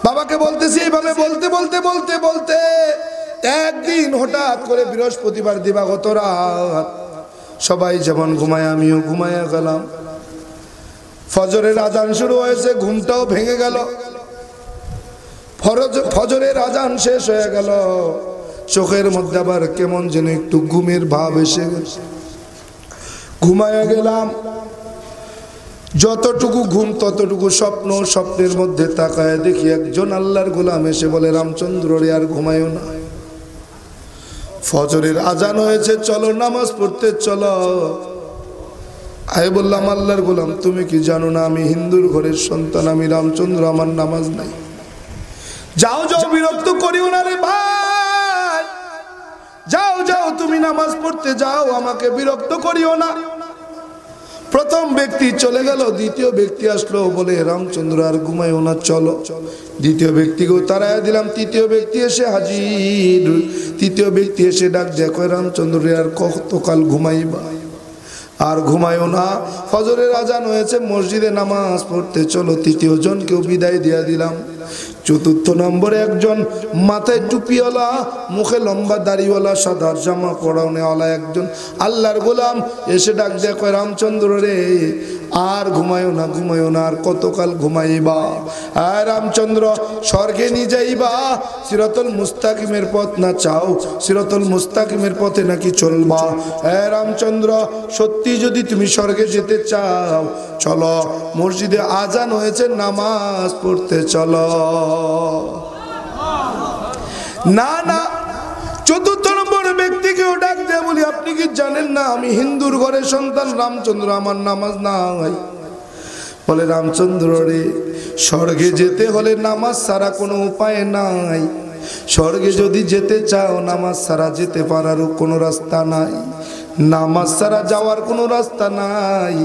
বাবাকে বলতেছি এইভাবে বলতে বলতে বলতে বলতে একদিন হঠাৎ করে বৃহস্পতিবার দিবাগত রাত, সবাই যেমন ঘুমায় আমিও ঘুমায়া গেলাম। ফজরের আজান শুরু হয়েছে, ঘুমটাও ভেঙে গেল। ফজরের আজান শেষ হয়ে গেল, চোখের মধ্যে আবার কেমন যেন একটু ঘুমের ভাব এসে গেছে। ঘুমায়া গেলাম, যতটুকু ঘুম ততটুকু স্বপ্ন। স্বপ্নের মধ্যে তাকায় দেখি একজন আল্লাহর গোলাম এসে বলে, রামচন্দ্র রে আর ঘুমায়ও না, ফজরের আজান হয়েছে, চলো নামাজ পড়তে চলো। আমি বললাম, আল্লাহর গোলাম তুমি কি জানো না আমি হিন্দুর ঘরের সন্তান, আমি রামচন্দ্র, আমার নামাজ নাই। যাও যাও, বিরক্ত করিও না রে ভাই, যাও যাও তুমি নামাজ পড়তে যাও, আমাকে বিরক্ত করিও না। প্রথম ব্যক্তি চলে গেল, দ্বিতীয় ব্যক্তি আসলো, বলে রামচন্দ্র আর ঘুমাইও না, চলো। দ্বিতীয় ব্যক্তিকেও তাড়াইয়া দিলাম, তৃতীয় ব্যক্তি এসে হাজির। তৃতীয় ব্যক্তি এসে ডাক দেখো, রামচন্দ্র আর কতকাল ঘুমাইবা, আর ঘুমায়ও না, ফজরের আজান হয়েছে, মসজিদে নামাজ পড়তে চলো। তৃতীয় জনকেও বিদায় দিয়া দিলাম। চতুর্থ নম্বরে একজন মাথায় টুপিওয়ালা, মুখে লম্বা দাড়িওয়ালা, সাদা জামা পরাওনেওয়ালা একজন আল্লাহর গোলাম এসে ডাক দেয়, কয় রামচন্দ্র রে আর ঘুমায়ও না, ঘুমায়ও না, আর কতকাল ঘুমাইবা? আর রামচন্দ্র স্বর্গে নিয়ে যাইবা, সিরাতুল মুস্তাকিমের পথ না চাও, সিরাতুল মুস্তাকিমের পথে নাকি চলবা। হ্যাঁ রামচন্দ্র, সত্যি যদি তুমি স্বর্গে যেতে চাও চলো, মসজিদে আজান হয়েছে, নামাজ পড়তে চলো। না না, চতুর্থ নম্বর ব্যক্তিকেও ডাক দেয়া বলি, আপনি কি জানেন না আমি হিন্দুর ঘরের সন্তান, রামচন্দ্র, আমার নামাজ নাই। বলে রামচন্দ্র রে, স্বর্গে যেতে হলে নামাজ ছাড়া কোনো উপায় নাই। স্বর্গে যদি যেতে চাও নামাজ ছাড়া যেতে পারারও কোনো রাস্তা নাই, নামাজ ছাড়া যাওয়ার কোনো রাস্তা নাই।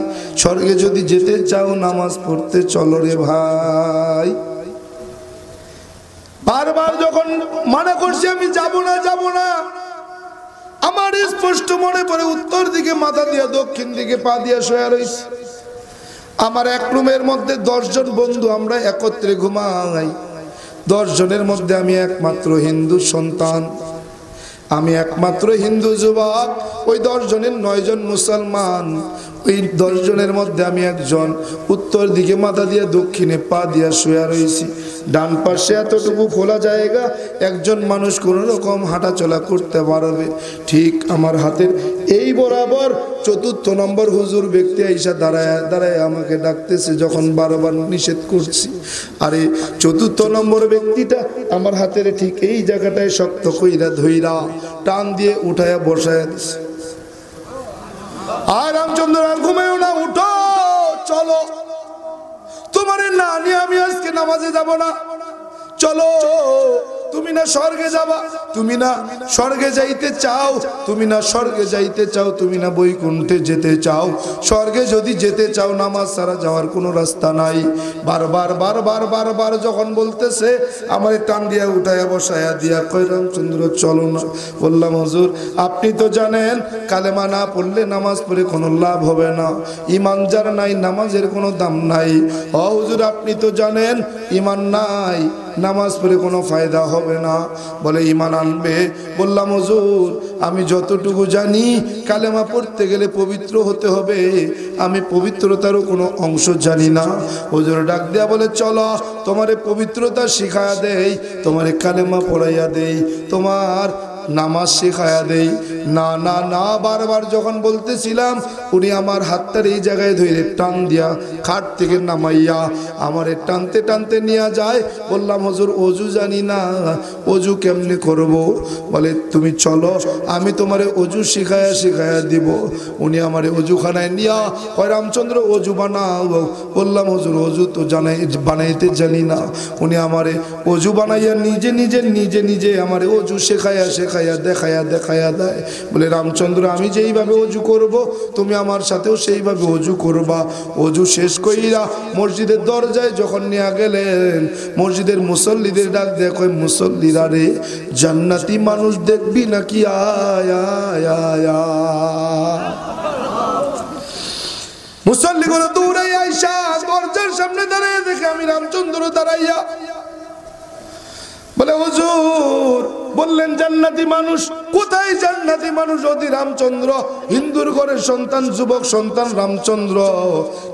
স্বর্গে যদি যেতে চাও নামাজ পড়তে চলো রে ভাই। বারবার যখন মানা করছি আমি যাব না যাব না, আমার স্পষ্ট মনে পড়ে উত্তর দিকে মাথা দিয়া দক্ষিণ দিকে পা দিয়া শোয়া রইছে। আমার এক রুমের মধ্যে 10 জন বন্ধু, আমরা একত্রে ঘুমাই। 10 জনের মধ্যে আমি একমাত্র হিন্দু সন্তান, আমি একমাত্র হিন্দু যুবক। ওই 10 জনের 9 জন মুসলমান। ওই 10 জনের মধ্যে আমি একজন। উত্তর দিকে মাথা দিয়ে দক্ষিণে পা দিয়া শুয়ে রয়েছি। ডান পাশে এতটুকু খোলা জায়গা, একজন মানুষ কোনো রকম হাঁটাচলা করতে পারবে। ঠিক আমার হাতের এই বরাবর চতুর্থ নম্বর হুজুর ব্যক্তি আইসা দাঁড়ায় দাঁড়ায় আমাকে ডাকতেছে, যখন বারবার নিষেধ করছি। আরে চতুর্থ নম্বর ব্যক্তিটা আমার হাতের ঠিক এই জায়গাটায় শক্ত কইরা ধইরা টান দিয়ে উঠায়া বসায়া দিছে। আর রামচন্দ্র আর ঘুমায়ও না, উঠো চলো, তোমার না নিয়ে আমি আজকে নামাজে যাব না, চলো। তুমি না স্বর্গে যাবা, তুমি না স্বর্গে যাইতে চাও, তুমি না স্বর্গে যাইতে চাও, তুমি না বৈকুণ্ঠে যেতে চাও। স্বর্গে যদি যেতে চাও নামাজ ছাড়া যাওয়ার কোনো রাস্তা নাই। বারবার বারবার বারবার যখন বলতেছে, আমার টান দিয়া উঠায়া বসায়া দিয়া কয় রামচন্দ্র চলো না। বললাম হুজুর আপনি তো জানেন কালেমা না পড়লে নামাজ পড়ে কোনো লাভ হবে না, ইমান যার নাই নামাজের কোনো দাম নাই। ও হুজুর আপনি তো জানেন ইমান নাই, নামাজ পড়ে কোনো ফায়দা হবে না। বলে ইমান আনবে। বললাম হুজুর আমি যতটুকু জানি কালেমা পড়তে গেলে পবিত্র হতে হবে, আমি পবিত্রতারও কোনো অংশ জানি না। হুজুর ডাক দেয়া বলে চলো তোমারে পবিত্রতা শিখায়া দেই, তোমারে কালেমা পড়াইয়া দেই, তোমার নামাজ শেখায়া দেই। না না না, বারবার যখন বলতেছিলাম উনি আমার হাতটার এই জায়গায় ধরে টান দিয়া খাট থেকে নামাইয়া আমারে টানতে টানতে নিয়ে যায়। বললাম হুজুর অজু জানি না, অজু কেমনে করব? বলে তুমি চলো আমি তোমারে অজু শিখায়া শিখায়া দিব। উনি আমারে অজুখানায় নিয়া কয় রামচন্দ্র অজু বানাও। বললাম হুজুর অজু তো বানাইতে জানি না। উনি আমারে অজু বানাইয়া নিজে নিজে নিজে নিজে আমারে অজু শেখায়া শেখায়া দেখায়া দেখায়া দেয়। বলে রামচন্দ্র আমি যেইভাবে অজু করব তুমি আমার সাথেও সেইভাবে অজু করবা। অজু শেষ কইরা মসজিদের দরজায় যখন নিয়ে গেলেন, মসজিদের মুসল্লিদের ডাক দেখো, মুসল্লিরা রে জান্নাতি মানুষ দেখবি নাকি? আয় আয় আয়। মুসল্লিগুলো দৌড়াই আইসা দরজার সামনে দাঁড়িয়ে দেখে আমি রামচন্দ্র দাঁড়াইয়া বললেন জান্নাতি মানুষ কোথায়? জান্নাতি মানুষ যদি রামচন্দ্র, হিন্দুর ঘরের সন্তান, যুবক সন্তান রামচন্দ্র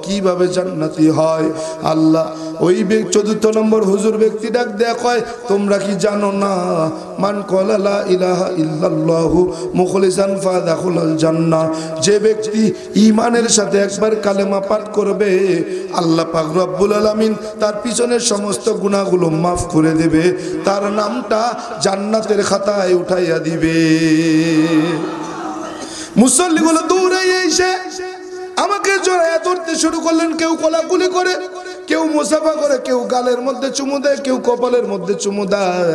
কিভাবে জান্নাতি হয়? আল্লাহ ওই ৪র্থ নম্বর হুজুর ব্যক্তি ডাক দেয়া কয়, তোমরা কি জানো না মান ক্বালা লা ইলাহা ইল্লাল্লাহু মুখলিসান ফাদাখুলাল জান্নাহ, যে ব্যক্তি ঈমানের সাথে একবার কালেমা পাঠ করবে আল্লাহ পাক রব্বুল আলামিন তার পিছনের সমস্ত গুনাহগুলো মাফ করে দেবে, তার নামটা জান্নাতের খাতায় উঠাইয়া দিবে। মুসল্লিগুলো দৌড়ে এসে আমাকে জড়াইয়া ধরতে শুরু করলেন, কেউ কোলাকুলি করে, কেউ মুসাফা করে, কেউ গালের মধ্যে চুমু দেয়, কেউ কপালের মধ্যে চুমু দেয়,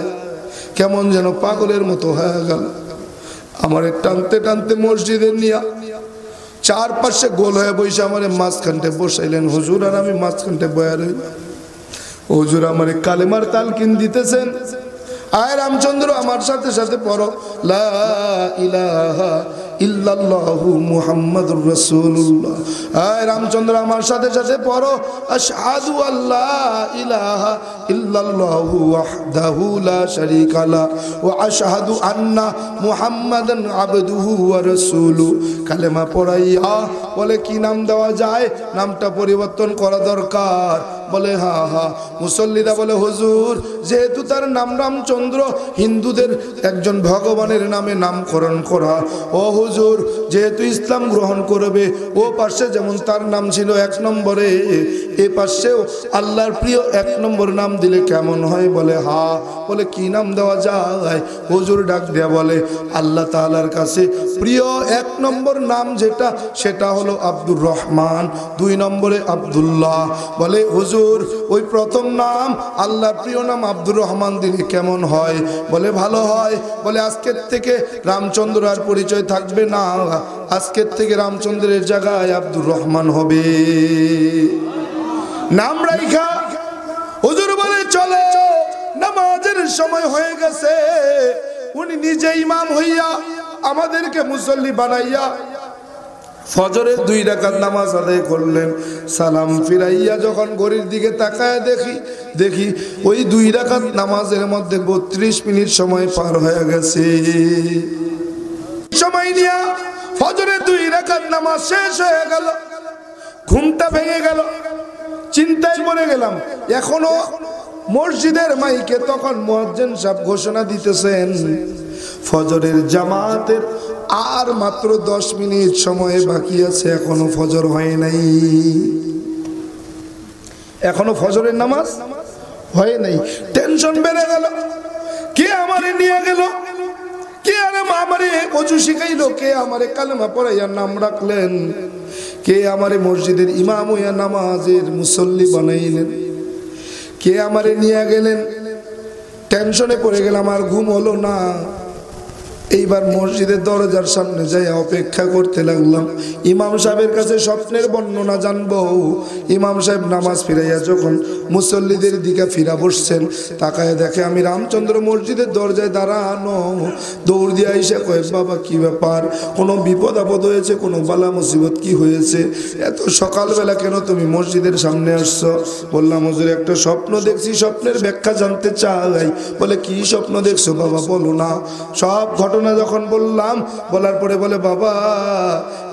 কেমন যেন পাগলের মতো হয়ে গেল। আমার টানতে টানতে মসজিদে নিয়া চারপাশে গোল হয়ে বসে আমার মাঝখানটে বসাইলেন হুজুর, আর আমি মাঝখানটে বয়া রই। হুজুর আমার কালেমার তালকিন দিতেছেন, আয় রামচন্দ্র আমার সাথে সাথে পড়ো লা ইলাহা ইল্লাল্লাহু মুহাম্মাদুর রাসূলুল্লাহ। আয় রামচন্দ্র আমার সাথে সাথে পড়ো আশহাদু আল্লা ইলাহা ইল্লাল্লাহু ওয়াহদাহু লা শারীকা লা ওয়া আশহাদু আন্না মুহাম্মাদান আবদুহু ওয়া রাসূলুহু। কালেমা পড়াইয়া বলে কি নাম দেওয়া যায়? নামটা পরিবর্তন করা দরকার। বলে হ্যাঁ হ্যাঁ। মুসল্লিরা বলে হুজুর যেহেতু তার নাম রামচন্দ্র, হিন্দুদের একজন ভগবানের নামে নামকরণ করা, ও হুজুর যেহেতু ইসলাম গ্রহণ করবে, ও পাশে যেমন তার নাম ছিল ১ নম্বরে, এ পাশেও আল্লাহর প্রিয় ১ নম্বর নাম দিলে কেমন হয়? বলে হ্যাঁ। বলে কি নাম দেওয়া যায়? হুজুর ডাক দেয়া বলে আল্লাহ তাআলার কাছে প্রিয় ১ নম্বর নাম যেটা, সেটা হলো আব্দুর রহমান, ২ নম্বরে আব্দুল্লাহ। বলে হুজুর ওই প্রথম নাম আল্লাহর প্রিয় নাম আব্দুর রহমান দিলে কেমন হয়? বলে ভালো হয়। বলে আজকের থেকে রামচন্দ্র আর পরিচয় থাকবে না, আজকের থেকে রামচন্দ্রের জায়গায় আব্দুর রহমান হবে। নাম রাইখা হুজুর বলে চলো নামাজের সময় হয়ে গেছে। উনি নিজে ইমাম হইয়া আমাদেরকে মুসল্লি বানাইয়া ফজরের ২ রাকাত নামাজ আদায় করলেন। সালাম ফিরাইয়া যখন ঘড়ির দিকে তাকায় দেখি ওই ২ রাকাত নামাজের মধ্যে ৩২ মিনিট সময় পার হয়ে গেছে। সময় নিয়া ফজরের ২ রাকাত নামাজ শেষ হয়ে গেল, ঘুমটা ভেঙে গেল, চিন্তায় পড়ে গেলাম। এখনো মসজিদের মাইকে তখন মুয়াজ্জিন সাহেব ঘোষণা দিতেছেন ফজরের জামাতের আর মাত্র ১০ মিনিট সময় বাকি আছে, এখনো ফজর হয় নাই, এখনো ফজরের নামাজ হয় নাই। টেনশন বেড়ে গেল, কে আমারে নিয়ে গেল, কে আমারে ওযু শিখাইলো, কে আমারে কালেমা পড়াইয়া নাম রাখলেন, কে আমারে মসজিদের ইমাম হইয়া নামাজের মুসল্লি বানাইলেন, কে আমারে নিয়ে গেলেন। টেনশনে পড়ে গেলাম, আর ঘুম হলো না। এইবার মসজিদের দরজার সামনে যাই অপেক্ষা করতে লাগলাম ইমাম সাহেবের কাছে স্বপ্নের বর্ণনা জানবো। ইমাম সাহেব নামাজ ফিরাইয়া যখন মুসল্লিদের দিকে ফিরা বসছেন, তাকায় দেখে আমি রামচন্দ্র মসজিদের দরজায় দাঁড়ানো। দৌড় দিয়ে এসে কয় বাবা কি ব্যাপার, কোনো বিপদ আপদ হয়েছে, কোনো বালা মুসিবত কি হয়েছে, এত সকালবেলা কেন তুমি মসজিদের সামনে আসছো? বললাম হুজুর একটা স্বপ্ন দেখছি, স্বপ্নের ব্যাখ্যা জানতে চাই। বলে কি স্বপ্ন দেখছো বাবা বলো না। সব ঘটনা যখন বললাম, বলার পরে বলে বাবা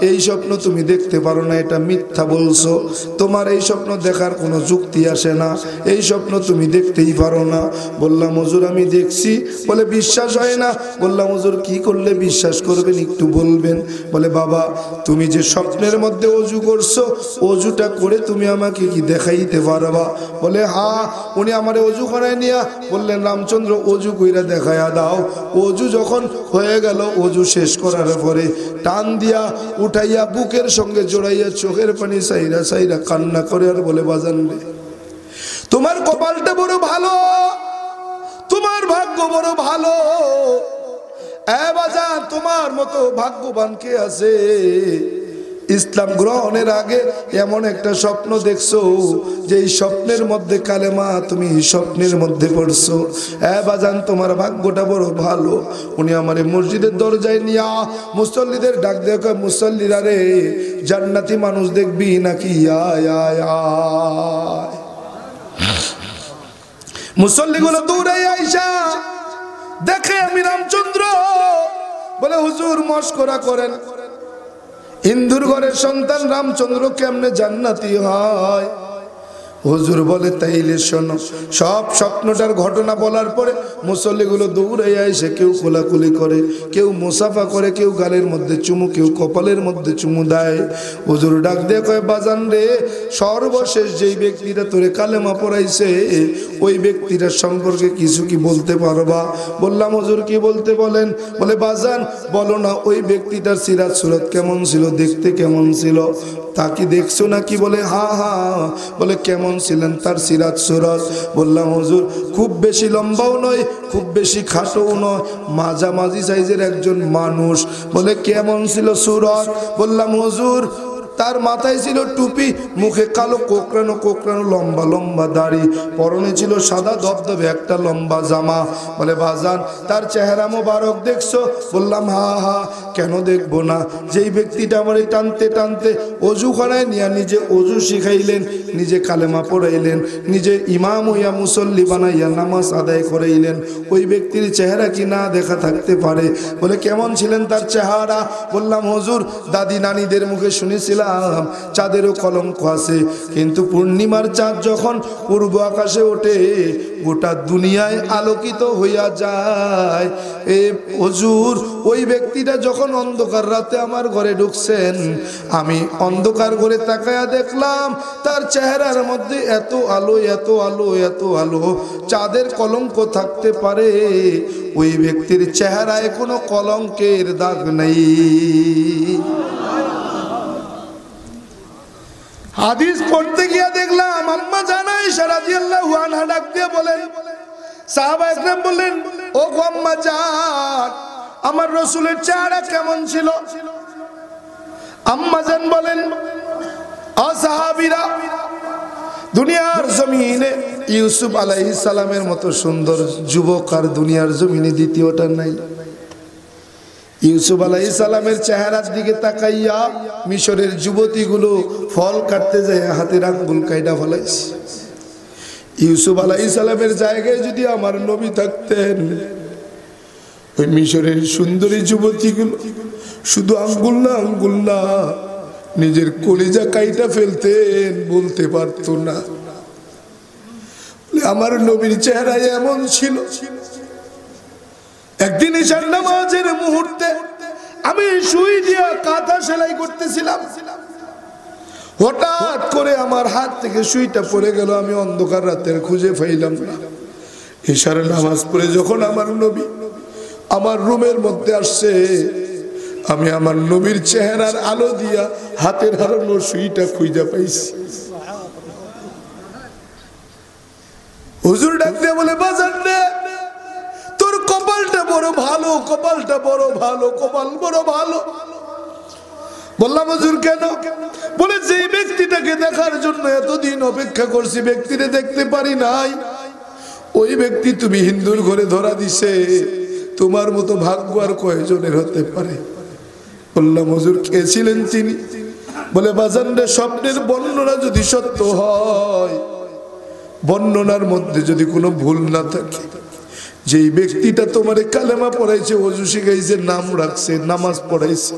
এই স্বপ্ন তুমি দেখতে পারো না, এটা মিথ্যা বলছো, তোমার এই স্বপ্ন দেখার কোনো যুক্তি আসে না, এই স্বপ্ন তুমি দেখতেই পারো না। বললাম হুজুর আমি দেখছি। বলে বিশ্বাস হয় না। বললাম হুজুর কি করলে বিশ্বাস করবেন একটু বলবেন? বলে বাবা তুমি যে স্বপ্নের মধ্যে অজু করছো, অজুটা করে তুমি আমাকে কি দেখাইতে পারবা? বলে হ্যাঁ। উনি আমারে অজু করায় নিয়া বললেন রামচন্দ্র অজু কইরা দেখায়া দাও। অজু যখন হয়ে গেল, অজু শেষ করার পরে টান দিয়া উঠাইয়া বুকের সঙ্গে জড়াইয়া চোখের পানি সাইরা সাইরা কান্না করে আর বলে বাজান রে তোমার কপালটা বড় ভালো, তোমার ভাগ্য বড় ভালো। এ বাজান তোমার মতো ভাগ্যবান কে আছে? ইসলাম গ্রহণের আগে এমন একটা স্বপ্ন দেখছো যে এই স্বপ্নের মধ্যে কালেমা তুমি স্বপ্নের মধ্যে পড়ছো। বাজান তোমার ভাগ্যটা বড় ভালো। উনি আমার মসজিদের দরজায় নিয়া মুসল্লিদের ডাক দেখো, মুসল্লিরা রে জান্নাতি মানুষ দেখবি নাকি? আয় আয় আয়। মুসল্লিগুলো দৌড়াই আইসা দেখে আমি রামচন্দ্র বলে হুজুর মশকরা করেন, হিন্দুর ঘরের সন্তান রামচন্দ্র কেমনে জান্নাতি হয়? হুজুর বলে তাইলে শোনো। সব স্বপ্নটার ঘটনা বলার পরে মুসল্লিগুলো দৌড়ে এসে কেউ কোলাকুলি করে, কেউ মুসাফা করে, কেউ গালের মধ্যে চুমু, কেউ কপালের মধ্যে চুমু দেয়। হুজুর ডাক দিয়ে কয় বাজান রে, সর্বশেষ যেই ব্যক্তিটা তোরে কালেমা পড়াইছে ওই ব্যক্তিটার সম্পর্কে কিছু কি বলতে পারবা? বললাম হুজুর কি বলতে বলেন? বলে বাজান বলো না ওই ব্যক্তিটার সিরাত সুরত কেমন ছিল, দেখতে কেমন ছিল, তা কি দেখছো নাকি? বলে হ্যাঁ হ্যাঁ। বলে কেমন ছিলেন তার সিরাত সুরত? বললাম হুজুর খুব বেশি লম্বাও নয়, খুব বেশি খাটোও নয়, মাঝামাঝি সাইজের একজন মানুষ। বলে কেমন ছিল সুরত? বললাম হুজুর তার মাথায় ছিল টুপি, মুখে কালো কোকড়ানো কোকড়ানো লম্বা লম্বা দাড়ি, পরনে ছিল সাদা ধবধবে একটা লম্বা জামা। বলে বাজান তার চেহারা মোবারক দেখছো? বললাম হা হা, কেন দেখবো না? যেই ব্যক্তিটা আমার টানতে টানতে অজুখানায় নিয়ে নিজে অজু শিখাইলেন, নিজে কালেমা পড়াইলেন, নিজে ইমাম হইয়া মুসল্লি বানাইয়া নামাজ আদায় করাইলেন, ওই ব্যক্তির চেহারা কি না দেখা থাকতে পারে? বলে কেমন ছিলেন তার চেহারা? বললাম হুজুর দাদি নানিদের মুখে শুনেছিলাম চাঁদেরও কলঙ্ক আছে, কিন্তু পূর্ণিমার চাঁদ যখন পূর্ব আকাশে ওঠে গোটা দুনিয়ায় আলোকিত হইয়া যায়। এ হুজুর ওই ব্যক্তিটা যখন অন্ধকার রাতে আমার ঘরে ঢুকছেন, আমি অন্ধকার ঘরে তাকায়া দেখলাম তার চেহারার মধ্যে এত আলো এত আলো এত আলো, চাঁদের কলঙ্ক থাকতে পারে, ওই ব্যক্তির চেহারায় কোনো কলঙ্কের দাগ নেই। হাদিস পড়তে গিয়া দেখলাম আম্মা জান আয়েশা রাদিয়াল্লাহু আনহা ডাক দিয়ে বলেন, সাহাবা একরাম বললেন ও গো আম্মা জান আমার রাসূলের চেহারা কেমন ছিল? আম্মা জান বলেন ও সাহাবীরা, দুনিয়ার জমিনে ইউসুফ আলাইহিস সালামের মতো সুন্দর যুবক আর দুনিয়ার জমিনে দ্বিতীয়টা নাই। ইউসুফ আলাইহিস সালামের চেহারার দিকে তাকাইয়া মিশরের যুবতীগুলো ফল কাটতে যায় হাতের আঙ্গুল কাইটা ফলাইছে। ইউসুফ আলাইহিস সালামের জায়গায় যদি আমার নবী থাকতেন, ওই মিশরের সুন্দরী যুবতীগুলো শুধু আঙ্গুল না নিজের কলিজা কাইটা ফেলতেন, বলতে পারতো না। আমার নবীর চেহারা এমন ছিল। একদিন ঈশার নামাজের মুহূর্তে আমি সুই দিয়া কাঁথা সেলাই করতেছিলাম, হঠাৎ করে আমার হাত থেকে সুইটা পড়ে গেল, আমি অন্ধকার রাতের খুঁজে পাইলাম না। ঈশার নামাজ পড়ে যখন আমার নবী আমার রুমের মধ্যে আসছে, আমি আমার নবীর চেহারার আলো দিয়া হাতের হারানো সুইটা খুঁজে পাইছি। হুজুর ডাক দিয়ে বলে বাজান রে, তোর কপালটা বড় ভালো, কপালটা বড় ভালো, কপাল বড় ভালো। বললাম হুজুর কেন? বলে যে ব্যক্তিটাকে দেখার জন্য এতদিন অপেক্ষা করছি, ব্যক্তিটা দেখতে পারি নাই, ওই ব্যক্তি তুমি হিন্দুর ঘরে ধরা দিছে, তোমার মতো ভাগ্য আর কয়জনের হতে পারে? বললাম হুজুর কে ছিলেন তিনি? বলে বাজান রে, স্বপ্নের বর্ণনা যদি সত্য হয়, বর্ণনার মধ্যে যদি কোনো ভুল না থাকে, যেই ব্যক্তিটা তোমারে কালেমা পড়াইছে, ওযু শিখাইছে, নাম রাখছে, নামাজ পড়াইছে,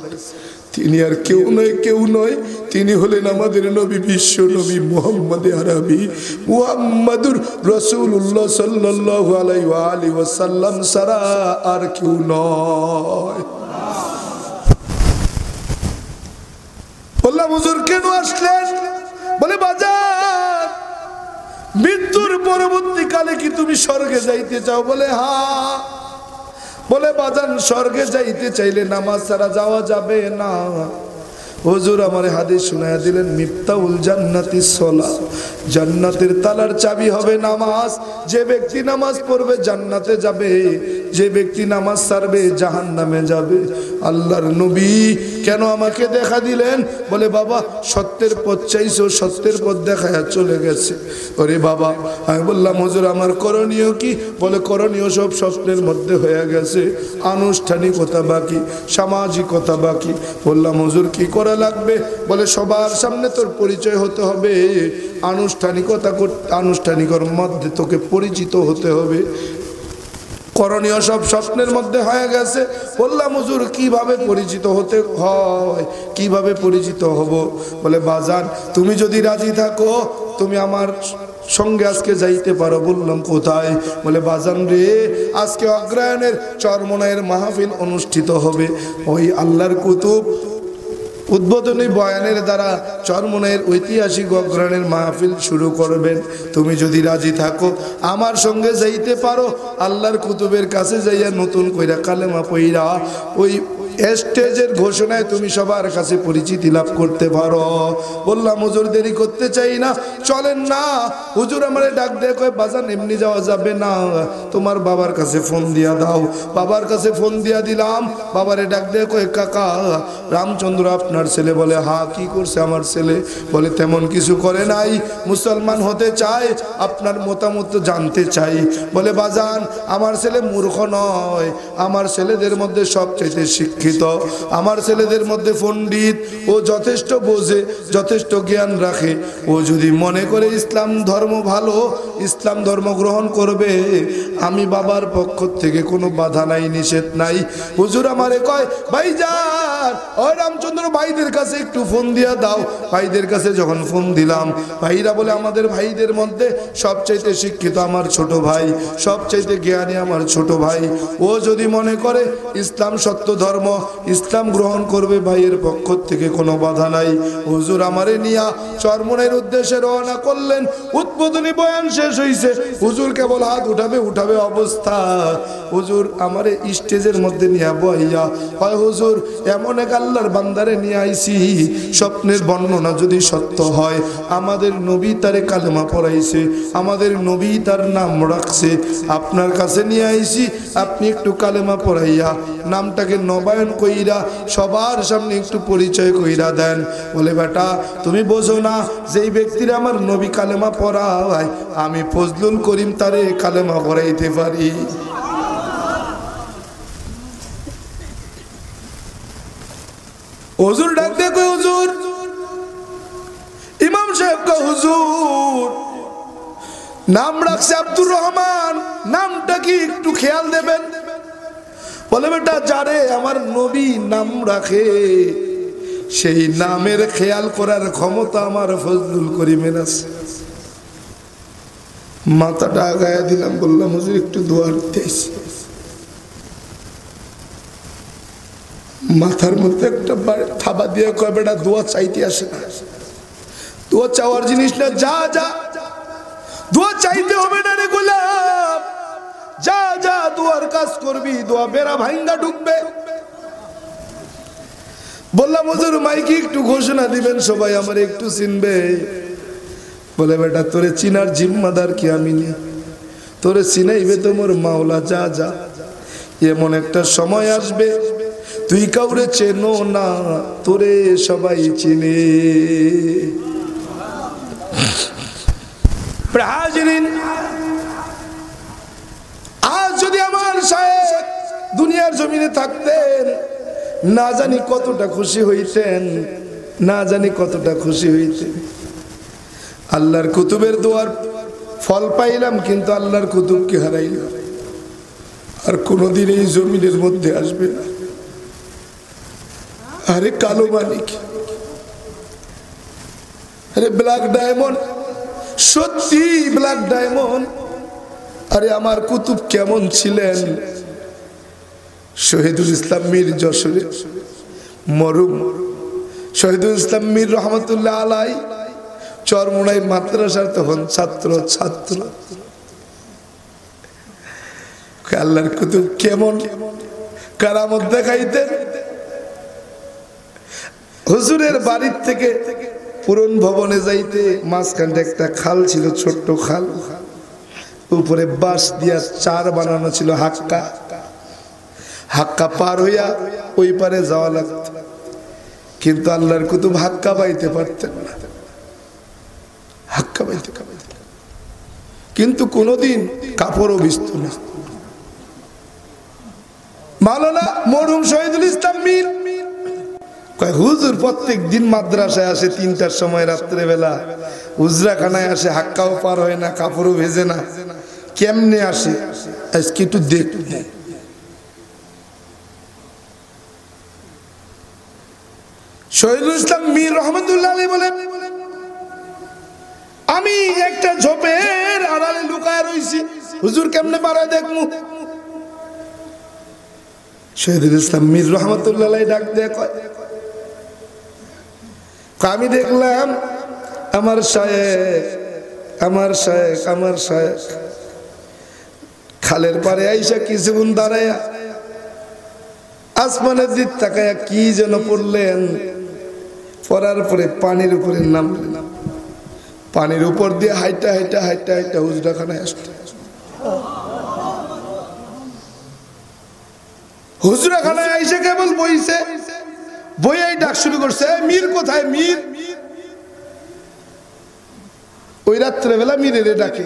তিনি আর কেউ নয়, তিনি হলেন আমাদের নবী, বিশ্ব নবী মুহাম্মদ আরবি মুহাম্মাদুর রাসূলুল্লাহ সাল্লাল্লাহু আলাইহি ওয়া আলিহি ওয়াসাল্লাম ছাড়া আর কেউ নয়। বললাম হুজুর কেন আসলেন? বলে বাজার, মৃত্যুর পরবর্তীকালে কি তুমি স্বর্গে যাইতে চাও? বলে হ্যাঁ। বলে বাজান স্বর্গে যাইতে চাইলে নামাজ ছাড়া যাওয়া যাবে না। হুজুর আমার হাদিস শুনাইয়া দিলেন, মিফতাহুল জান্নাতিস সালাহ, জান্নাতের তালার চাবি হবে নামাজ। যে ব্যক্তি নামাজ পড়বে জান্নাতে যাবে, যে ব্যক্তি নামাজ ছাড়বে জাহান্নামে যাবে। আল্লাহর নবী কেন আমাকে দেখা দিলেন? বলে বাবা সত্যের পথ চাইছো, সত্যের পথ দেখায়া চলে গেছে। ওরে বাবা, আমি বললাম হুজুর আমার করণীয় কি? বলে করণীয় সব স্বপ্নের মধ্যে হয়ে গেছে, আনুষ্ঠানিকতা বাকি, সামাজিকতা বাকি। বললাম হুজুর কি করা লাগবে? বলে সবার সামনে তোর পরিচয় হতে হবে, আনুষ্ঠানিকতার মধ্যে তোকে পরিচিত হতে হবে। করণীয় সব স্বপ্নের মধ্যে হয়ে গেছে। বললাম হুজুর কিভাবে পরিচিত হতে হয়, কিভাবে পরিচিত হব? বলে বাজান তুমি যদি রাজি থাকো তুমি আমার সঙ্গে আজকে যাইতে পারো। বললাম কোথায়? বলে বাজান রে আজকে অগ্রায়ণের চরমনায়ের মাহফিল অনুষ্ঠিত হবে। ওই আল্লাহর কুতুব উদ্বোধনী বয়ানের দ্বারা চরমনায়ের ঐতিহাসিক অগ্রায়ণের মাহফিল শুরু করবেন। তুমি যদি রাজি থাকো আমার সঙ্গে যাইতে পারো। আল্লাহর কুতুবের কাছে যাইয়া নতুন কইরা কালেমা পইরা ওই স্টেজের ঘোষণায় তুমি সবার কাছে পরিচিতি লাভ করতে পারো। বললাম হুজুর দেরি করতে চাই না, চলেন না। হুজুর আমারে ডাক দিয়ে কয় বাজান এমনি যাওয়া যাবে না, তোমার বাবার কাছে ফোন দিয়া দাও। বাবার কাছে ফোন দিয়া দিলাম। বাবারে ডাক দিয়ে কয় কাকা রামচন্দ্র আপনার ছেলে? বলে হ্যাঁ। কি করছে আমার ছেলে? বলে তেমন কিছু করে নাই, মুসলমান হতে চায়, আপনার মতামত জানতে চাই। বলে বাজান আমার ছেলে মূর্খ নয়, আমার ছেলেদের মধ্যে সবচেয়ে শিক্ষিত, আমার ছেলেদের মধ্যে পণ্ডিত, ও যথেষ্ট বোঝে, যথেষ্ট জ্ঞান রাখে। ও যদি মনে করে ইসলাম ধর্ম ভালো, ইসলাম ধর্ম গ্রহণ করবে, আমি বাবার পক্ষ থেকে কোনো বাধা নাই, নিষেধ নাই। হুজুর আমারে কয় ভাইজান ওই রামচন্দ্র ভাইদের কাছে একটু ফোন দিয়া দাও। ভাইদের কাছে যখন ফোন দিলাম, ভাইরা বলে আমাদের ভাইদের মধ্যে সবচাইতে শিক্ষিত আমার ছোট ভাই, সবচাইতে জ্ঞানী আমার ছোট ভাই। ও যদি মনে করে ইসলাম সত্য ধর্ম, ইসলাম গ্রহণ করবে, ভাইয়ের পক্ষ থেকে কোনো বাধা নাই। হুজুর আমারে নিয়া চরমনাইয়ের উদ্দেশ্যে রওনা করলেন। উদ্বোধনী বয়ান শেষ হইছে, হুজুর কেবল হাত উঠাবে উঠাবে অবস্থা। হুজুর আমারে স্টেজের মধ্যে নিয়া বইয়া হয় হুজুর এমন এক আল্লাহর বান্দারে নিয়ে আইছি, স্বপ্নের বর্ণনা যদি সত্য হয়, আমাদের নবী তারে কালেমা পড়াইছে, আমাদের নবী তার নাম রাখছে, আপনার কাছে নিয়ে আইছি, আপনি একটু কালেমা পড়াইয়া নামটাকে নবায়ন কইরা সবার সামনে একটু পরিচয় কইরা দেন। বলে বেটা তুমি বোঝো না, যেই ব্যক্তির আমার নবী কালেমা পড়ায় আমি ফজলুল করিম তারে কালেমা পড়াইতে পারি। হুজুর ডাক দেখো, হুজুর ইমাম সাহেব কা হুজুর নাম রাখছে আব্দুর রহমান, নামটা কি একটু খেয়াল দেবেন? বলে বেটা যারে আমার নবী নাম রাখে সেই নামের খেয়াল করার ক্ষমতা আমার ফজলুল করিমের আছে। মাথাটা আগায়া দিলাম, বললাম হুজুর একটু দোয়া দিতেছি। মাথার মধ্যে একটা থাবা দিয়ে কয় বেটা দোয়া চাইতে আসে না, দোয়া চাওয়ার জিনিস না, যা যা দোয়া চাইতে হবে না রে গোলাম, যা যা দোয়ার কাজ করবি, দোয়া বেড়া ভাঙ্গা ঢুকবে। বললাম হুজুর মাইকে একটু ঘোষণা দিবেন, সবাই আমার একটু চিনবে। বলে বেটা তোরে চিনার জিম্মাদার কি আমি নি, তোরে চিনাইবে তোমার মাওলা, যা যা। এমন একটা সময় আসবে তুই কাউরে চেনো না, তোরে সবাই চিনে। আজ যদি আমার শায়েখ দুনিয়ার জমিনে থাকতেন, না জানি কতটা খুশি হইতেন, না জানি কতটা খুশি হইতেন। আল্লাহর কুতুবের দোয়ার ফল পাইলাম, কিন্তু আল্লাহর কুতুবকে হারাইলাম, আর কোনদিন এই জমিনের মধ্যে আসবে না। আরে কালো মানিক, আরে ব্ল্যাক ডায়মন্ড, সত্যি ব্ল্যাক ডায়মন্ড। আরে আমার কুতুব কেমন ছিলেন? শহীদুল ইসলাম মীর, যশোরে মরুম শহীদুল ইসলাম মীর রহমতুল্লাহ আলাই চরমোনাই মাদ্রাসার তখন ছাত্র। আল্লাহর কুতুব কেমন কারামত দেখাইতেন। হুজুরের বাড়ির থেকে পুরন ভবনে যাইতে মাঝখানটা একটা খাল ছিল, ছোট্ট খাল, উপরে বাঁশ দিয়া চার বানানো ছিল, হাক্কা। হাক্কা পার হইয়া ওই পারে যাওয়া লাগত, কিন্তু আল্লাহর কুতুব হাক্কা পাইতে পারতেন না, হাক্কা পাইতে কিন্তু কোনদিন কাপড়ও ভিজত না। মাওলানা মরহুম শহীদুল ইসলাম মীর হুজুর প্রত্যেক দিন মাদ্রাসায় আসে ৩টার সময় রাত্রে বেলা, উজরাখানায় আসে, হাক্কাও পার হয় না, কাপড়ও ভেজে না, কেমনে আসে? আজকে একটু দেখ। শহীদুল ইসলাম মীর রহমতুল্লাহ আলাইহি বলেন, আমি একটা ঝোপের আড়ালে লুকায় রইছি, হুজুর কেমনে মারা দেখমু। শহীদুল ইসলাম মীর রহমতুল্লাহ আলাইহি ডাক দিয়ে কয়, আমি দেখলাম আমার শায়েখ খালের পারে আইসা কিছুক্ষণ দাঁড়াইয়া আসমানের দিক তাকায়া কি যেন পড়লেন, পড়ার পরে পানির উপরে নামলেন, পানির উপর দিয়ে হাইটা হাইটা হাইটা হাইটা হুজরাখানায় আসতে, হুজরাখানায় আইসা কেবল বইছে, বইয়াই ডাক শুরু করছে, মীর কোথায় মীর। ওই রাত্রেবেলা মীরের ডাকে,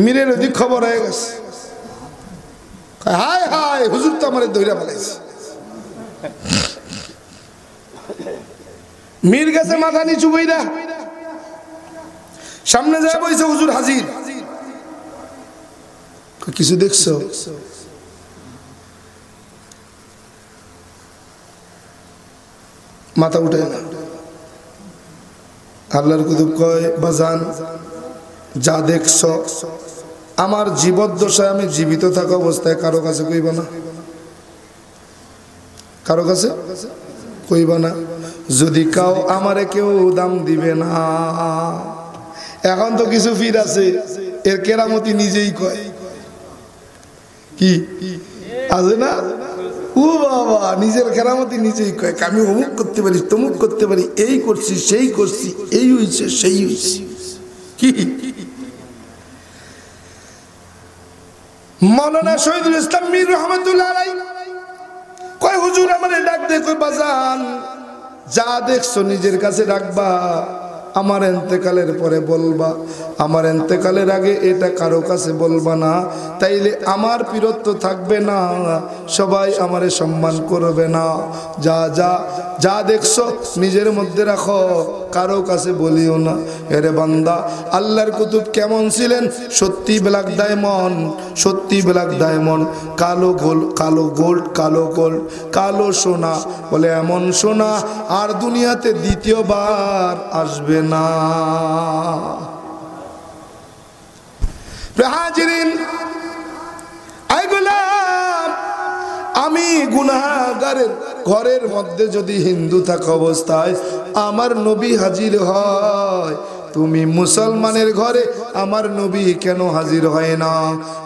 মীরের ওদিক খবর হয়ে গেছে, হায় হায় হুজুর তো আমার দইরা ফেলাইছে। মীর গেছে মাথা নিচু বইরা, সামনে যায় বইছে, হুজুর হাজির। কিছু দেখছো? মাথা উঠে না। আল্লাহর কুতুব কয়, বাজান যা দেখছ আমার জীবদ্দশায় আমি জীবিত থাকা অবস্থায় কারো কাছে কইবা না, কারো কাছে কইবা না। যদি কাও আমারে কেউ দাম দিবে না। এখন তো কিছু ফির আছে এর কেরামতি নিজেই কয়, কি আছে না? ও বাবা, নিজের কেরামতি নিজেই কয়, আমি অমুক করতে পারি, তমুক করতে পারি, এই করছি সেই করছি, এই হইছে সেই হইছে। কি মাওলানা শহীদুল ইসলাম মীর রহমতুল্লাহ আলাইহি কয়, হুজুর আমারে ডাক দে, কই বাজান যা দেখছো নিজের কাছে রাখবা, আমার ইন্তেকালের পরে বলবা, আমার ইন্তেকালের আগে এটা কারো কাছে বলবা না, তাইলে আমার বীরত্ব থাকবে না, সবাই আমারে সম্মান করবে না। যা যা যা দেখছো নিজের মধ্যে রাখো, কারো কাছে বলিও না। এরে বান্দা, আল্লাহর কুতুব কেমন ছিলেন? সত্যি ব্ল্যাক ডায়মন্ড, সত্যি ব্ল্যাক ডায়মন্ড, কালো গোল্ড, কালো গোল্ড, কালো গোল্ড, কালো সোনা। বলে এমন সোনা আর দুনিয়াতে দ্বিতীয়বার আসবে না। হাজিরিন, আই গোলাম, আমি গুনাহগারের ঘরের মধ্যে যদি হিন্দু থাকা অবস্থায় আমার নবী হাজির হয়, তুমি মুসলমানের ঘরে আমার নবী কেন হাজির হয় না?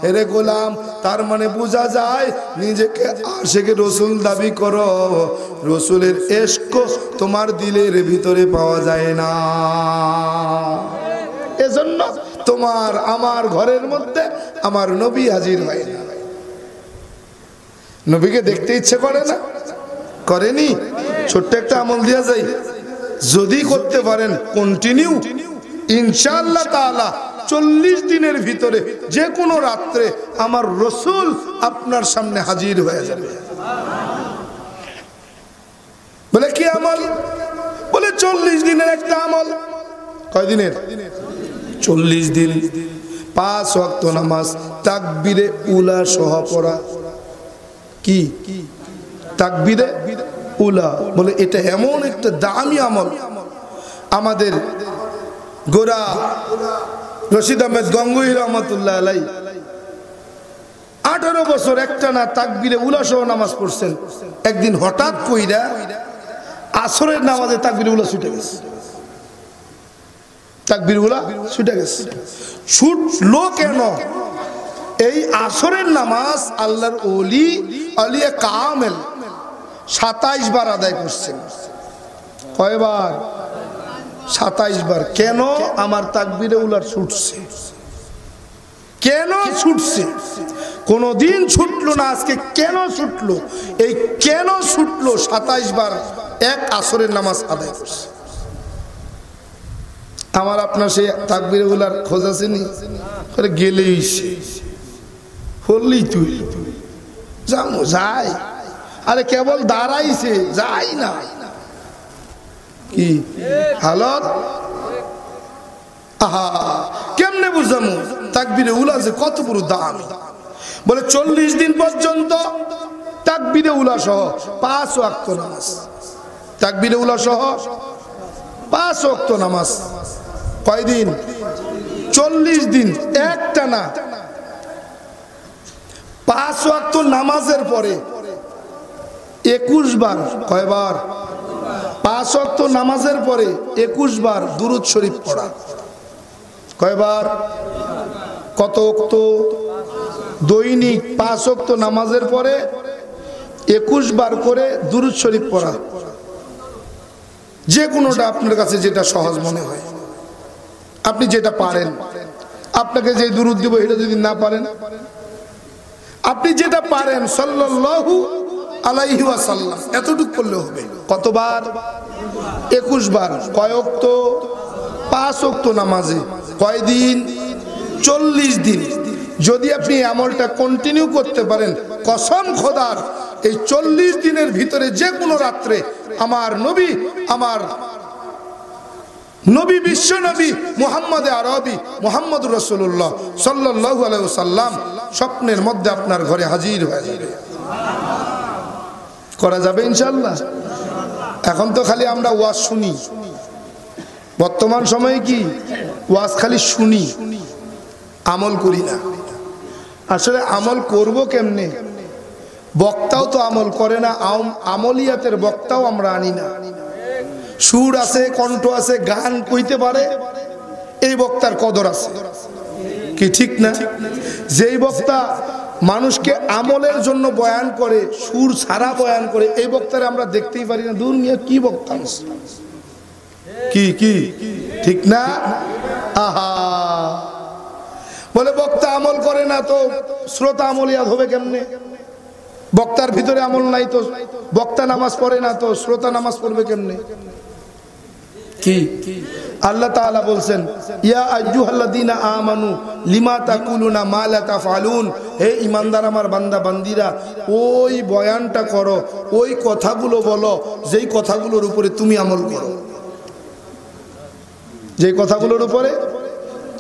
এরে গোলাম, তার মানে বোঝা যায় নিজেকে আশিকে রসুল দাবি করো, রসুলের ইশক তোমার দিলের ভিতরে পাওয়া যায় না। এজন্য তোমার আমার ঘরের মধ্যে আমার নবী হাজির হয় না। নবীকে দেখতে ইচ্ছে করে না? করেনি? ছোট্ট একটা আমল দিয়া যায়, যদি করতে পারেন কন্টিনিউ, ইনশাআল্লাহ তাআলা 40 দিনের ভিতরে যে কোনো রাত্রে আমার রসুল আপনার সামনে হাজির হয়ে যাবে। বলে কি আমল? বলে 40 দিনের একটা আমল। কয় দিনের? 40 দিন। 5 ওয়াক্ত নামাজ তাকবীরে উলা সহ পড়া। কি তাকবীরে উলা? বলে এটা এমন একটা দামি আমল, আমাদের গোরা রশিদ আহমেদ গঙ্গুহি রহমতুল্লাহ আলাইহি 18 বছর একটা না তাকবীরে উলা সহ নামাজ পড়ছেন। একদিন হঠাৎ কইরা আসরের নামাজে তাকবীরে উলা ছুটে গেছে, তাকবীর উলা ছুটে গেছে। ছুটলো কেন? এই আসরের নামাজ আল্লাহর ওলি আলিয়ে কামেল 27 বার আদায় করছেন। কয়বার? 27 বার। কেন? আমার তাকবীরে উলার ছুটছে। কেন ছুটছে? কোনদিন ছুটলো না, আজকে কেন ছুটলো? এই কেন ছুটলো? 27 বার এক আসরের নামাজ আদায় করছে। আমার আপনার সেই তাকবীরে উলার খোঁজ আসেনি? গেলেই বললেই তুই যাবো, যাই। আরে কেবল দাঁড়াইছে, যাই না। কি হালত? আহা, কেমন কেমনে বুঝামু তাকবীরে উলা যে কত বড় দাম। বলে 40 দিন পর্যন্ত তাকবীরে উলা সহ 5 ওয়াক্ত নামাজ, তাকবীরে উলা সহ 5 ওয়াক্ত নামাজ। কয়দিন? 40 দিন একটানা 5 ওয়াক্ত নামাজের পরে 21 বার, কয়বার? 5 ওয়াক্ত নামাজের পরে 21 বার দুরূদ শরীফ পড়া। কয়বার? কত ওয়াক্ত? দৈনিক 5 ওয়াক্ত নামাজের পরে 21 বার করে দুরূদ শরীফ পড়া। যে কোনোটা আপনার কাছে যেটা সহজ মনে হয়, আপনি যেটা পারেন। আপনাকে যে দুরূদ দিব এটা যদি না পারেন, আপনি যেটা পারেন সাল্লাল্লাহু আলাইহি ওয়াসাল্লাম এতটুকু করলে হবে। কতবার? 21 বার। কয় ওয়াক্ত? 5 ওয়াক্ত নামাজে। কয়দিন? 40 দিন। যদি আপনি আমলটা কন্টিনিউ করতে পারেন, কসম খোদার এই 40 দিনের ভিতরে যে কোনো রাত্রে আমার নবী বিশ্ব নবী মুহাম্মদ আরবি মুহাম্মদুর রাসূলুল্লাহ সাল্লাল্লাহু আলাইহি ওয়াসাল্লাম স্বপ্নের মধ্যে আপনার ঘরে হাজির হয়ে যাবে। করা যাবে ইনশাআল্লাহ। এখন তো খালি আমরা ওয়াজ শুনি, বর্তমান সময়ে কি ওয়াজ খালি শুনি, আমল করি না। আসলে আমল করব কেমনে? বক্তাও তো আমল করে না, আমলিয়াতের বক্তাও আমরা আনি না। সুর আছে, কণ্ঠ আছে, গান কইতে পারে, এই বক্তার কদর আছে কি ঠিক না? যেই বক্তা মানুষকে আমলের জন্য বয়ান করে, সুর ছাড়া বয়ান করে, এই বক্তারে আমরা দেখতেই পারি না। দুনিয়া কি বক্তা কি কি ঠিক না? আহা, বলে বক্তা আমল করে না তো শ্রোতা আমলিয়াত হবে কেমনে? বক্তার ভিতরে আমল নাই তো বক্তা নামাজ পড়ে না তো শ্রোতা নামাজ পড়বে কেমনে? কি আল্লাহ তাআলা বলছেন, ইয়া আইয়ুহাল্লাযীনা আমানু লিমা তাকুলুনা মা লা তাফআলুন, হে ঈমানদার আমার বান্দা বান্দীরা, ওই বয়ানটা করো, ওই কথাগুলো বলো যেই কথাগুলোর উপরে তুমি আমল করো, যেই কথাগুলোর উপরে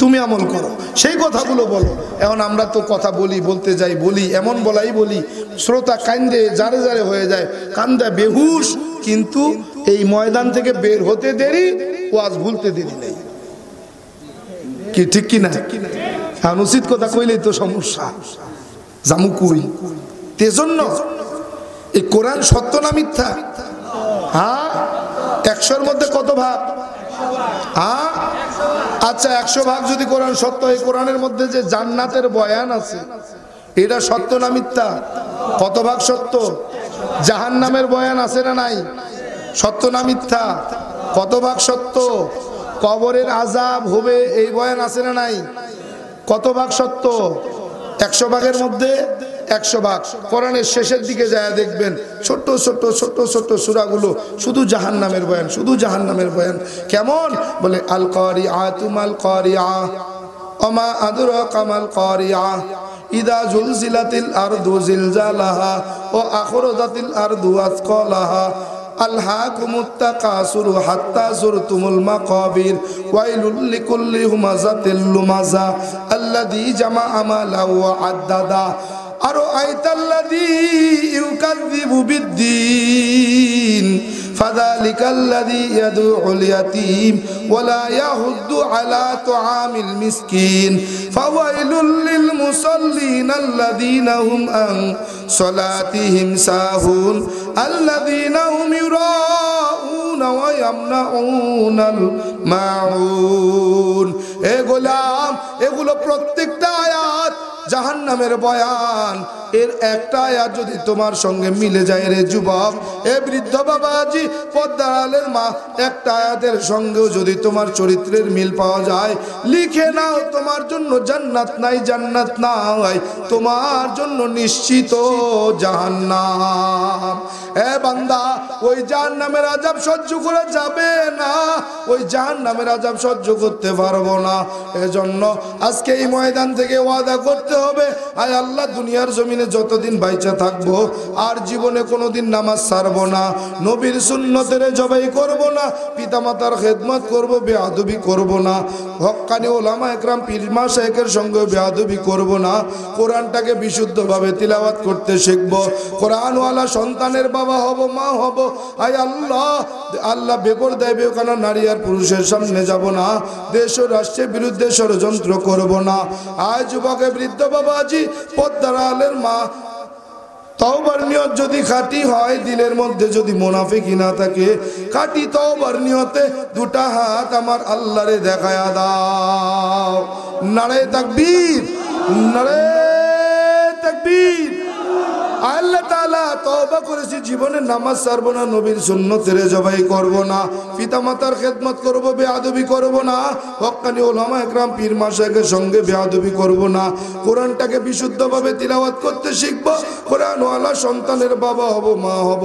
তুমি আমল করো সেই কথাগুলো বলো। এখন আমরা তো কথা বলি, বলতে যাই, বলি এমন বলাই বলি, শ্রোতা কান্দে জারে জারে হয়ে যায়, কান্দা বেহুশ, কিন্তু এই ময়দান থেকে বের হতে দেরি, ওয়াজ ভুলতে দেরি নেই। কি ঠিক কিনা? অনুচিত কথা কইলেই তো সমস্যা, জামু কই তেজন্য। এই কোরআন সত্য না মিথ্যা? হ্যাঁ, 100-র মধ্যে কত ভাগ? হ্যাঁ, আচ্ছা 100 ভাগ যদি কোরআন সত্য, এই কোরআনের মধ্যে যে জান্নাতের বয়ান আছে এটা সত্য না মিথ্যা? কত ভাগ সত্য? জাহান্নামের বয়ান আছে না নাই? সত্য না মিথ্যা? কত ভাগ সত্য? কবরের আযাব হবে এই বয়ান আছে না নাই? কত ভাগ সত্য? 100 ভাগের মধ্যে 100 ভাগ। কোরআনের শেষের দিকে যায় দেখবেন ছোট ছোট ছোট ছোট সূরাগুলো শুধু জাহান্নামের বয়ান, শুধু জাহান্নামের বয়ান। কেমন? বলে আল কারিআতু মাল কারিআ ওমা আদরাকা মাল কারিআ ইদা জুলজিলাতিল আরদু জিলজালাহা ওয়া আখরাজাতিল আরদু আসকালাহা আলহাকুমুত তাকাসুরু হাত্তা যুরতুমুল মাকাবির ওয়াইলুল লিকুল্লি হুমাযাতিল লুমাযা আল্লাযী জামাআ মালাহু ওয়া আদ্দাদা আরাআইতাল্লাযী ইউকাযযিবু বিদ্দীন ফাযালিকাল্লাযী ইয়াদউল ইয়াতীম ওয়া লা ইয়াহুদ্দু আলা তুআমিল মিসকিন ফাওয়াইলুল লিল মুসাল্লিন আল্লাযীনা হুম আন সালাতিহিম সাহুন আল্লাযীনা হুম ইউরাউনা ওয়া ইয়ামনাউনাল মাউন। এ গোলাম, এগুলো প্রত্যেকটা আয়াত জাহান্নামের বয়ান। এর একটা আয়াত যদি তোমার সঙ্গে মিলে যায় রে যুবক, এ বৃদ্ধ বাবাজি, পর্দার আলের মা, একটা আয়াতের সঙ্গেও যদি তোমার চরিত্রের মিল পাওয়া যায়, লিখে নাও তোমার জন্য জান্নাত নাই, জান্নাত নাই, তোমার জন্য নিশ্চিত জাহান্নাম। এ বান্দা, ওই জাহান্নামের আযাব সহ্য করা যাবে না, ওই জাহান্নামের আযাব সহ্য করতে পারবো না। এজন্য আজকে এই ময়দান থেকে ওয়াদা করতে হবে, আয় আল্লাহ দুনিয়ার জমিনে যতদিন বাইচা থাকবো আর জীবনে কোনোদিন নামাজ ছাড়বো না, নবীর সুন্নতের জবাই করব না, পিতামাতার খেদমত করব, বেয়াদবি করব না, হক্কানি ওলামা একরাম পীর মাশায়েখের সঙ্গে বেয়াদবি করব না, কোরআনটাকে বিশুদ্ধভাবে তিলাওয়াত করতে শিখব, কোরআনওয়ালা সন্তানের বাবা হব, মা হব। আয় আল্লাহ আল্লাহ বেপরদায় বেকানা নারী আর পুরুষের সামনে যাব না, দেশ ও রাষ্ট্রের বিরুদ্ধে ষড়যন্ত্র করব না। আয় যুবকে বৃদ্ধ বাবাজি পদ্মার আলের মা, তওবার নিয়ত যদি খাঁটি হয়, দিলের মধ্যে যদি মুনাফিকি না থাকে, খাঁটি তওবার নিয়তে দুটা হাত আমার আল্লাহরে দেখায়া দাও। নারে তাকবীর, নারে তাকবীর। আল্লাহ তাআলা তওবা করেছি, জীবনে নামাজ ছাড়বো না, নবীর সুন্নতের জবাই করব না, পিতামাতার খেদমত করব, বেয়াদবি করব না, হক্কানি ওলামা একরাম পীর মাশায়েখের সঙ্গে বেয়াদবি করব না, কোরআনটাকে বিশুদ্ধভাবে তিলাওয়াত করতে শিখব, কোরআনওয়ালা সন্তানের বাবা হব, মা হব,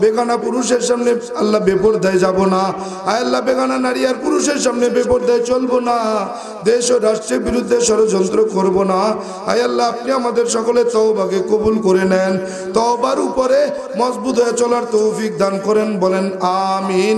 বেগানা পুরুষের সামনে আল্লাহ বেপরদায় যাব না, আয় আল্লাহ বেগানা নারী আর পুরুষের সামনে বেপরদায় চলবো না, দেশ ও রাষ্ট্রের বিরুদ্ধে ষড়যন্ত্র করব না। আয় আল্লাহ আপনি আমাদের সকলের তওবাকে কবুল করে নেন, তওবার উপরে মজবুত হয়ে চলার তৌফিক দান করেন, বলেন আমিন।